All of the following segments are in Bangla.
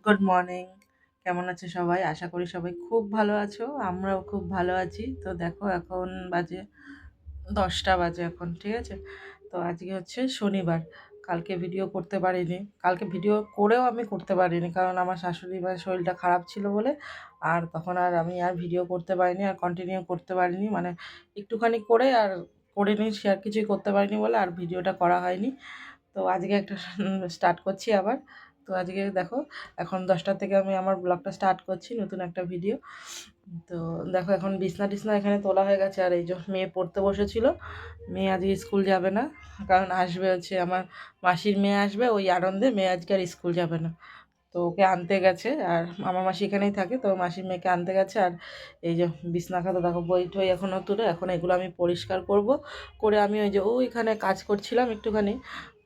Good morning. কেমন আছে সবাই? আশা করি সবাই খুব ভালো আছো। আমরাও খুব ভালো আছি। তো দেখো এখন বাজে 10টা বাজে এখন, ঠিক আছে? তো আজকে হচ্ছে শনিবার। কালকে ভিডিও করতে পারিনি। কালকে ভিডিও করেও আমি করতে পারিনি, কারণ আমার শাশুড়ি মায়ের শরীরটা খারাপ ছিল বলে। আর তখন আর আমি আর ভিডিও করতে পারিনি, আর কন্টিনিউ করতে পারিনি। মানে একটুখানি করে আর করিনি, শেয়ার কিছুই করতে পারিনি বলে আর ভিডিওটা করা হয়নি। তো আজকে একটা স্টার্ট করছি আবার। তো আজকে দেখো এখন 10টা থেকে আমি আমার ব্লগটা স্টার্ট করছি, নতুন একটা ভিডিও। তো দেখো এখন বিছনা টিছনা এখানে তোলা হয়ে গেছে। আর এই যে মেয়ে পড়তে বসেছিল। মেয়ে আজকে স্কুল যাবে না, কারণ আসবে হচ্ছে আমার মাসির মেয়ে আসবে, ওই আনন্দে মেয়ে আজকে আর স্কুল যাবে না। তো ওকে আনতে গেছে, আর আমার মাসি এখানেই থাকে, তো মাসির মেয়েকে আনতে গেছে। আর এই যে বিছনা খাতা দেখো, বই টই এখনও তুলে, এখন এগুলো আমি পরিষ্কার করব। করে আমি ওই যে ওইখানে কাজ করছিলাম একটুখানি।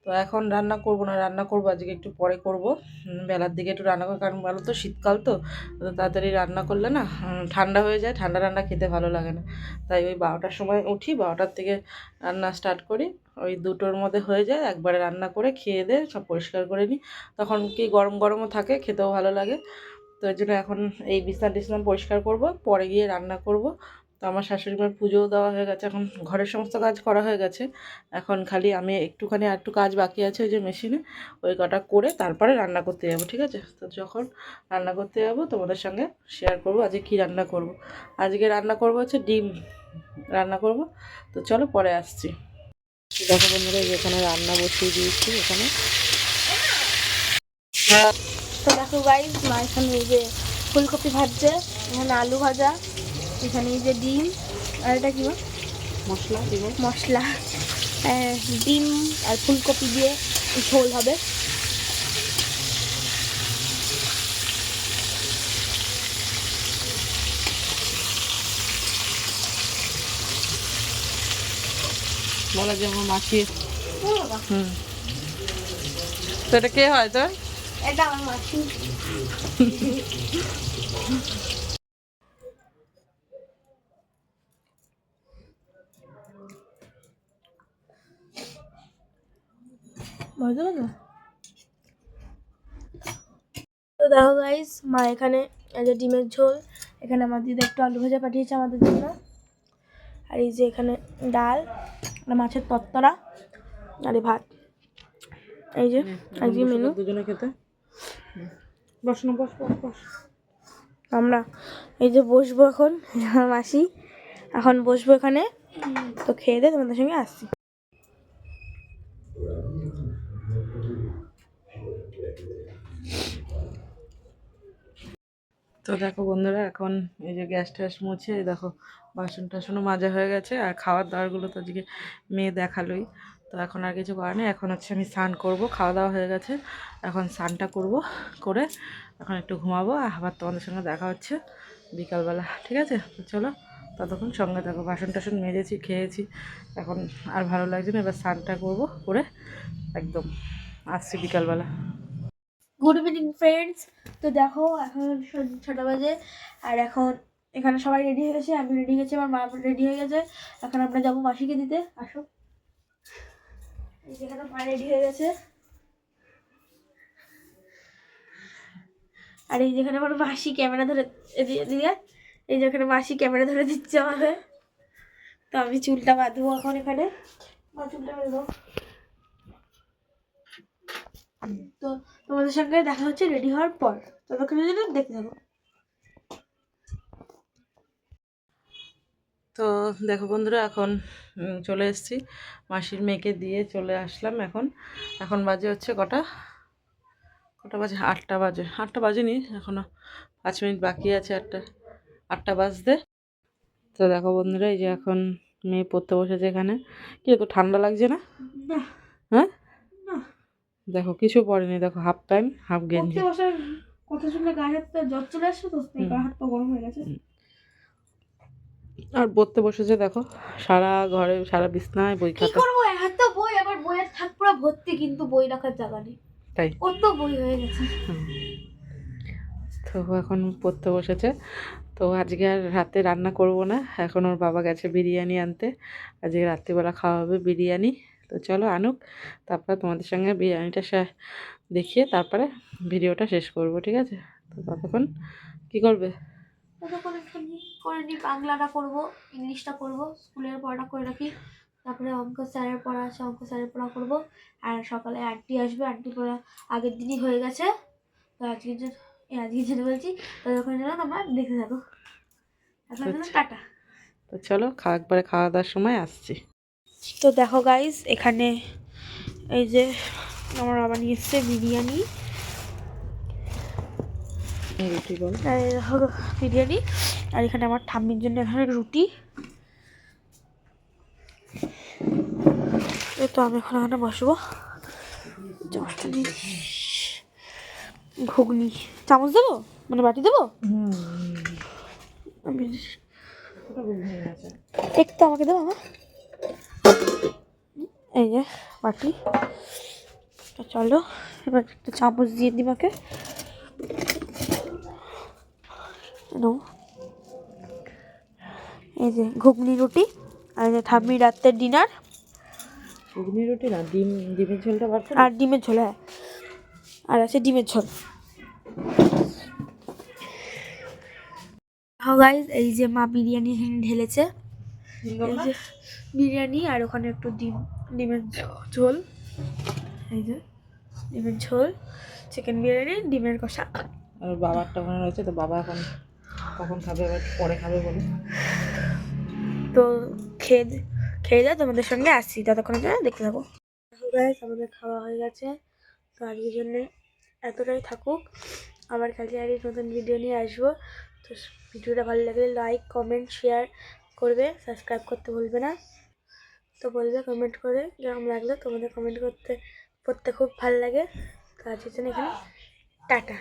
তো এখন রান্না করব না, রান্না করব আজকে একটু পরে করব। বেলার দিকে একটু রান্না করব, কারণ বলো তো শীতকাল তো, তো তাড়াতাড়ি রান্না করলে না ঠান্ডা হয়ে যায়, ঠান্ডা ঠান্ডা খেতে ভালো লাগে না। তাই ওই 12টার সময় উঠি, 12টার থেকে রান্না স্টার্ট করি। ওই 2টোর মধ্যে হয়ে যায়, একবারে রান্না করে খেয়ে দিয়ে সব পরিষ্কার করে নিই। তখন কি গরম গরমও থাকে, খেতেও ভালো লাগে। তো এর জন্য এখন এই বিছনা টিছনা পরিষ্কার করব, পরে গিয়ে রান্না করব। তো আমার শাশুড়ি মার পুজোও দেওয়া হয়ে গেছে, এখন ঘরের সমস্ত কাজ করা হয়ে গেছে। এখন খালি আমি একটুখানি আর একটু কাজ বাকি আছে ওই যে মেশিনে, ওই কটা করে তারপরে রান্না করতে যাবো, ঠিক আছে? তো যখন রান্না করতে যাবো তোমাদের সঙ্গে শেয়ার করব আজকে কী রান্না করব। আজকে রান্না করব হচ্ছে ডিম রান্না করব। তো চলো পরে আসছি। দেখো বন্ধুরা, এই যে এখানে রান্না বসিয়ে দিয়েছি এখানে। তো দেখো গাইস, মা এখানে এই যে ফুলকপি ভাজছে, এখানে আলু ভাজা, এখানে এই যে ডিম, আর এটা কি মশলা দিব, মশলা, ডিম আর ফুলকপি দিয়ে ঝোল হবে। বলা যে আমার মাসি। হুম, তো এটা কে হয় তোর? এটা আমার মাসি। মজা লাগে। তো দেখো গাইস, মা এখানে এই যে ডিমের ঝোল, এখানে আমার দিদি একটু আলু ভাজা পাঠিয়েছে আমাদের জন্য, আর এই যে এখানে ডাল, আর মাছের তরতরা, আর এই ভাত। এই যে আজকে মেনু। দুজনে খেতে বস না, বস বস বস। আমরা এই যে বসবো এখন, আমার মাসি এখন বসবো এখানে। তো খেয়ে দিয়ে তোমাদের সঙ্গে আসছি। তো দেখো বন্ধুরা, এখন এই যে গ্যাস ট্যাস মুছে এই দেখো বাসন টাসনও মাজা হয়ে গেছে। আর খাওয়ার দাওয়ারগুলো তো আজকে মেয়ে দেখালোই। তো এখন আর কিছু করার নেই, এখন হচ্ছে আমি স্নান করব। খাওয়া দাওয়া হয়ে গেছে, এখন স্নানটা করব, করে এখন একটু ঘুমাবো। আবার তোমাদের সঙ্গে দেখা হচ্ছে বিকালবেলা, ঠিক আছে? তো চলো ততক্ষণ সঙ্গে থাকো। বাসন টাসন মেজেছি, খেয়েছি, এখন আর ভালো লাগছে না। এবার স্নানটা করব, করে একদম আসছি বিকালবেলা। Good evening friends. তো দেখো এখন 6টা বাজে, আর এখন এখানে সবাই রেডি হয়ে গেছে, আমি রেডি হয়ে গেছি, আমার মা রেডি হয়ে গেছে। এখন আমরা যাবো মাসিকে দিতে। আসো, এই যেখানে মা রেডি হয়ে গেছে, আর এই যেখানে আমার মাসি ক্যামেরা ধরে, এদিকে এই যেখানে মাসি ক্যামেরা ধরে দিচ্ছে আমাদের। তো আমি চুলটা বাঁধবো এখন এখানে, মা চুলটা বেঁধো। তো তোমাদের সঙ্গে দেখা হচ্ছে রেডি হওয়ার পর, ততক্ষণের জন্য দেখতে থাকো। তো দেখো বন্ধুরা, এখন চলে এসেছি, মাসির মেয়েকে দিয়ে চলে আসলাম। এখন এখন বাজে হচ্ছে কটা কটা বাজে, 8টা বাজে। 8টা বাজেনি, এখনও 5 মিনিট বাকি আছে 8টা বাজতে। তো দেখো বন্ধুরা, এই যে এখন মেয়ে পড়তে বসেছে এখানে। কি তো ঠান্ডা লাগছে না? হ্যাঁ, দেখো কিছু পরেনি, দেখো হাফ প্যান্ট হাফ গেঞ্জি। কথা শুনলে গায়ে হাত পা জ্বর চলে আসছে, তো গায়ে হাত পা গরম হয়ে গেছে। আর পড়তে বসেছে দেখো, সারা ঘরে সারা বিছনায় বই কি খাতা। করবো, এত বই, আবার বইয়ের থাক পুরো ভর্তি, কিন্তু বই রাখার জায়গা নেই, তাই কত বই হয়ে গেছে। তো এখন পড়তে বসেছে। তো আজকে আর রাতে রান্না করব না, এখন ওর বাবা গেছে বিরিয়ানি আনতে। আজকে রাত্রিবেলা খাওয়া হবে বিরিয়ানি। তো চলো আনুক, তারপর তোমাদের সঙ্গে বিরিয়ানিটা দেখিয়ে তারপরে ভিডিওটা শেষ করব, ঠিক আছে? তো ততক্ষণ কী করবে? ততক্ষণ একটুখানি করে নিই, বাংলাটা করবো, ইংলিশটা করবো, স্কুলের পড়াটা করে রাখি, তারপরে অঙ্ক স্যারের পড়া আছে, অঙ্ক স্যারের পড়া করবো। আর সকালে আন্টি আসবে, আন্টি পড়া আগের দিনই হয়ে গেছে। তো আজকের জন্য বলছি, ততক্ষণ যেন তোমরা দেখতে থাকো। এখন জন্য টাটা। তো চলো একবারে খাওয়া দাওয়ার সময় আসছি। তো দেখো গাইস, এখানে এই যে আমার বাবা নিয়ে এসছে বিরিয়ানি, রুটি বল। আর এই দেখো বিরিয়ানি, আর এখানে আমার ঠাম্মির জন্য এখানে রুটি। এই তো আমি এখন এখানে বসবো। ঘুগনি চামচ দেবো, মানে বাটি দেবো? আমি একটু আমাকে দেবো আমার, এই যে বাটি। তো চলো এবার একটা চামচ দিয়ে দিই মাকে। এই যে ঘুগনি রুটি, আর এই যে ঠাম্মি রাতের ডিনার। ঘুগনি রুটি না, ডিমের ঝোলটা বার করে। আর ডিমের ঝোল, হ্যাঁ, আর আছে ডিমের ঝোল। গাইস, এই যে মা বিরিয়ানি এখানে ঢেলেছে, এই যে বিরিয়ানি, আর ওখানে একটু ডিমের ঝোল, এই যে ডিমের ঝোল, চিকেন বিরিয়ানি, ডিমের কষা। আর বাবারটা ওখানে রয়েছে, তো বাবা এখন কখন খাবে, এবার পরে খাবে বলে। তো খেয়ে যাও, তোমাদের সঙ্গে আসছি, ততক্ষণের জন্য দেখতে থাকো। গাইস, আমাদের খাওয়া হয়ে গেছে। তো আজকের জন্য এতটাই থাকুক, আবার কালকে আর নতুন ভিডিও নিয়ে আসবো। তো ভিডিওটা ভালো লাগলে লাইক, কমেন্ট, শেয়ার করবে, সাবস্ক্রাইব করতে ভুলবে না। তো বলবে কমেন্ট করে কেমন লাগলো, তোমাদের কমেন্ট করতে খুব ভালো লাগে। তো আজকের জন্য এখানে টাটা।